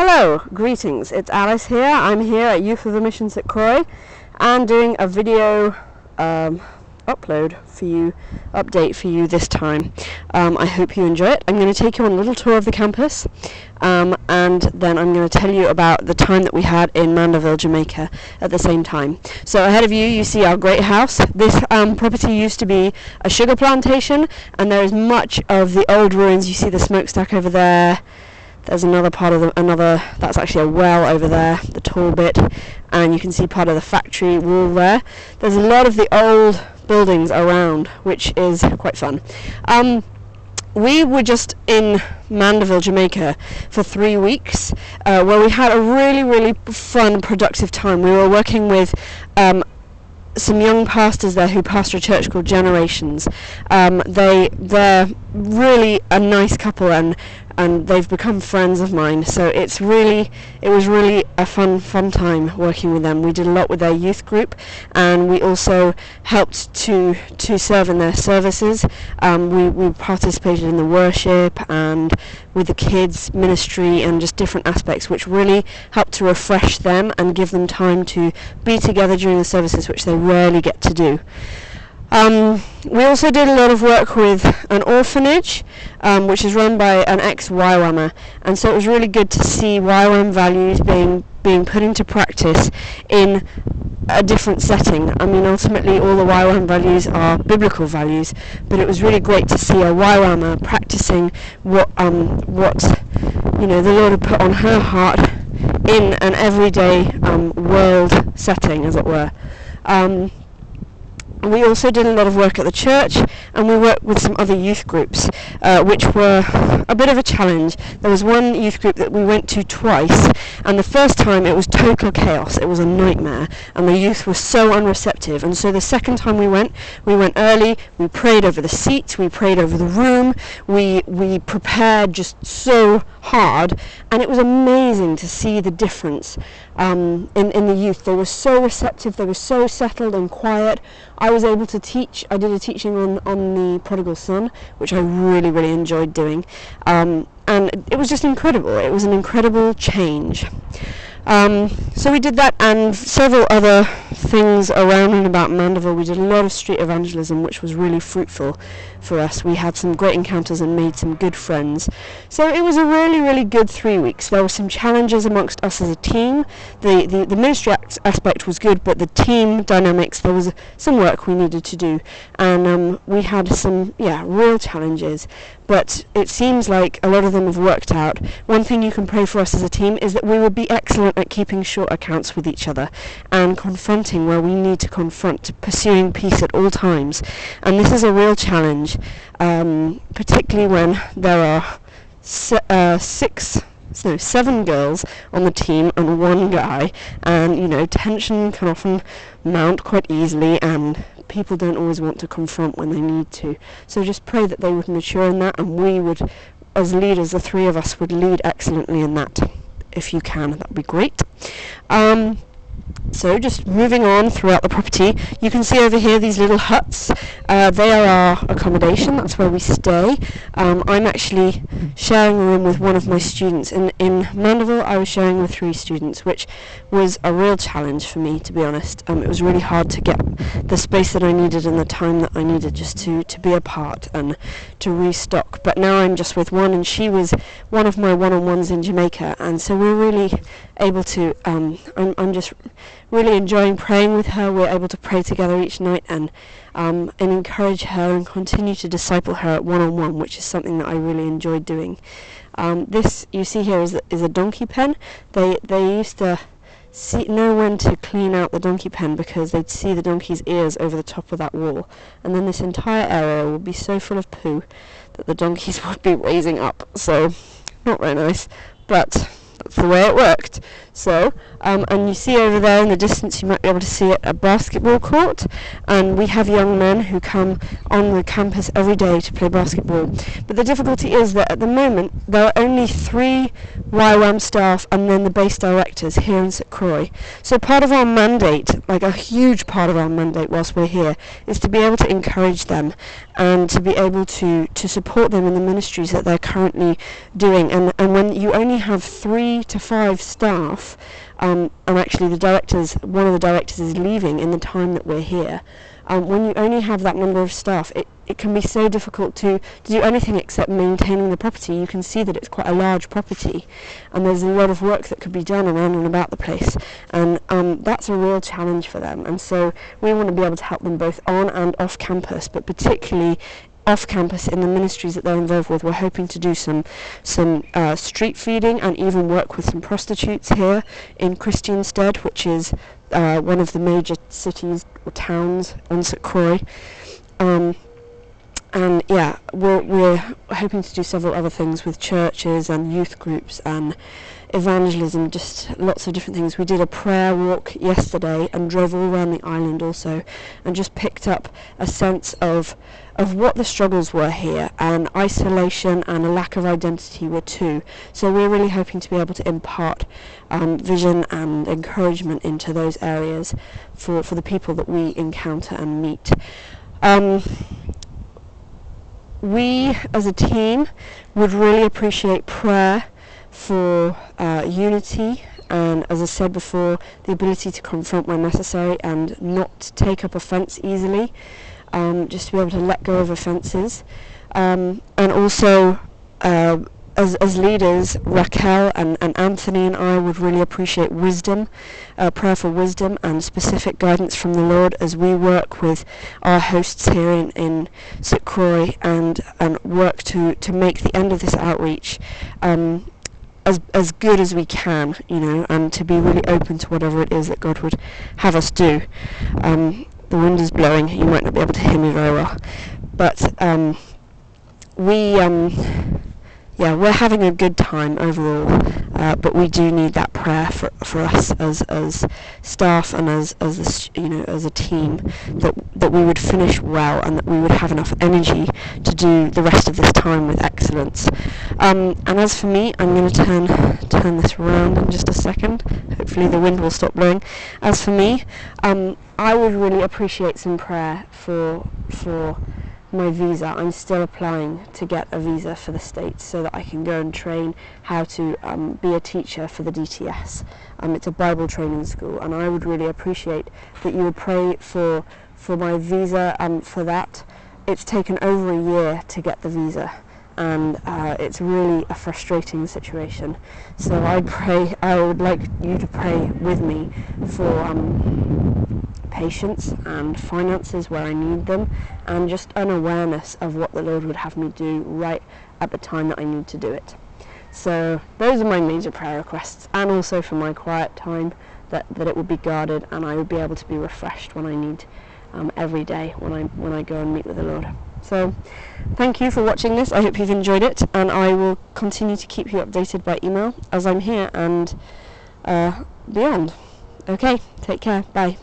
Hello, greetings, it's Alice here. I'm here at Youth of the Mission St Croix and doing a video update for you this time. I hope you enjoy it. I'm going to take you on a little tour of the campus and then I'm going to tell you about the time that we had in Mandeville, Jamaica at the same time. So ahead of you, you see our great house. This property used to be a sugar plantation, and there is much of the old ruins. You see the smokestack over there. There's another part of that's actually a well over there, the tall bit, and you can see part of the factory wall there. There's a lot of the old buildings around, which is quite fun. We were just in Mandeville, Jamaica for 3 weeks, where we had a really fun, productive time. We were working with some young pastors there who pastor a church called Generations. They're really a nice couple, and they've become friends of mine, so it was really a fun time working with them. We did a lot with their youth group, and we also helped to serve in their services. We participated in the worship and with the kids ministry and just different aspects, which really helped to refresh them and give them time to be together during the services, which they rarely get to do. We also did a lot of work with an orphanage, which is run by an ex-YWAMer, and so it was really good to see YWAM values being put into practice in a different setting. I mean, ultimately all the YWAM values are biblical values, but it was really great to see a YWAMer practicing what the Lord had put on her heart in an everyday world setting, as it were. We also did a lot of work at the church, and we worked with some other youth groups, which were a bit of a challenge. There was one youth group that we went to twice, and the first time it was total chaos. It was a nightmare, and the youth were so unreceptive. And so the second time we went early, we prayed over the seats, we prayed over the room, we prepared just so hard, and it was amazing to see the difference in the youth. They were so receptive, they were so settled and quiet. I was able to teach. I did a teaching on the prodigal son, which I really enjoyed doing, and it was just incredible. It was an incredible change. So we did that and several other things around and about Mandeville. We did a lot of street evangelism, which was really fruitful for us. We had some great encounters and made some good friends. So it was a really good 3 weeks. There were some challenges amongst us as a team. The ministry aspect was good, but the team dynamics, there was some work we needed to do, and we had some real challenges. But it seems like a lot of them have worked out. One thing you can pray for us as a team is that we will be excellent at keeping short accounts with each other and confronting where we need to confront, pursuing peace at all times. And this is a real challenge, particularly when there are 7 girls on the team and 1 guy, and tension can often mount quite easily, and people don't always want to confront when they need to. So just pray that they would mature in that, and we would, as leaders, the 3 of us would lead excellently in that. If you can, that would be great. So just moving on throughout the property, you can see over here these little huts. They are our accommodation. That's where we stay. I'm actually sharing a room with one of my students. In Mandeville, I was sharing with 3 students, which was a real challenge for me, to be honest. It was really hard to get the space that I needed and the time that I needed just to be apart and to restock. But now I'm just with one, and she was one of my one-on-ones in Jamaica, and so we're really able to, I'm just really enjoying praying with her. We're able to pray together each night and encourage her and continue to disciple her at one-on-one, which is something that I really enjoyed doing. This you see here is a donkey pen. They used to know when to clean out the donkey pen because they'd see the donkey's ears over the top of that wall, and then this entire area would be so full of poo that the donkeys would be raising up. So not very nice, but that's the way it worked. So And you see over there in the distance, you might be able to see it, a basketball court, and we have young men who come on the campus every day to play basketball. But the difficulty is that at the moment there are only 3 YWAM staff and then the base directors here in St Croix. So part of our mandate, like a huge part of our mandate whilst we're here, is to be able to encourage them and to be able to support them in the ministries that they're currently doing. And when you only have 3 to 5 staff, and actually one of the directors is leaving in the time that we're here, when you only have that number of staff, it can be so difficult to do anything except maintaining the property. You can see that it's quite a large property, and there's a lot of work that could be done around and about the place, and that's a real challenge for them. And so we want to be able to help them both on and off campus, but particularly off campus in the ministries that they're involved with. We're hoping to do some street feeding and even work with some prostitutes here in Christiansted, which is one of the major cities or towns in St Croix. And yeah, we're hoping to do several other things with churches and youth groups and evangelism, just lots of different things. We did a prayer walk yesterday and drove all around the island also, and just picked up a sense of what the struggles were here, and isolation and a lack of identity were too. So we're really hoping to be able to impart vision and encouragement into those areas for the people that we encounter and meet. We as a team would really appreciate prayer for unity, and as I said before, the ability to confront when necessary and not take up offence easily, just to be able to let go of offences, and also as leaders, Raquel and Anthony and I would really appreciate wisdom, prayer for wisdom and specific guidance from the Lord as we work with our hosts here in St Croix and work to make the end of this outreach as good as we can, and to be really open to whatever it is that God would have us do. The wind is blowing, you might not be able to hear me very well, but we're having a good time overall, but we do need that prayer for us as staff and as a team, that we would finish well and that we would have enough energy to do the rest of this time with excellence. And as for me, I'm going to turn this around in just a second. Hopefully the wind will stop blowing. As for me, I would really appreciate some prayer for my visa. I'm still applying to get a visa for the States so that I can go and train how to be a teacher for the DTS. It's a Bible training school, and I would really appreciate that you would pray for my visa for that. It's taken over a year to get the visa, and it's really a frustrating situation. So I would like you to pray with me for patience and finances where I need them, and just an awareness of what the Lord would have me do right at the time that I need to do it. So those are my major prayer requests, and also for my quiet time, that it would be guarded and I would be able to be refreshed when I need every day when I go and meet with the Lord. So thank you for watching this. I hope you've enjoyed it, and I will continue to keep you updated by email as I'm here and beyond. Okay, take care, bye.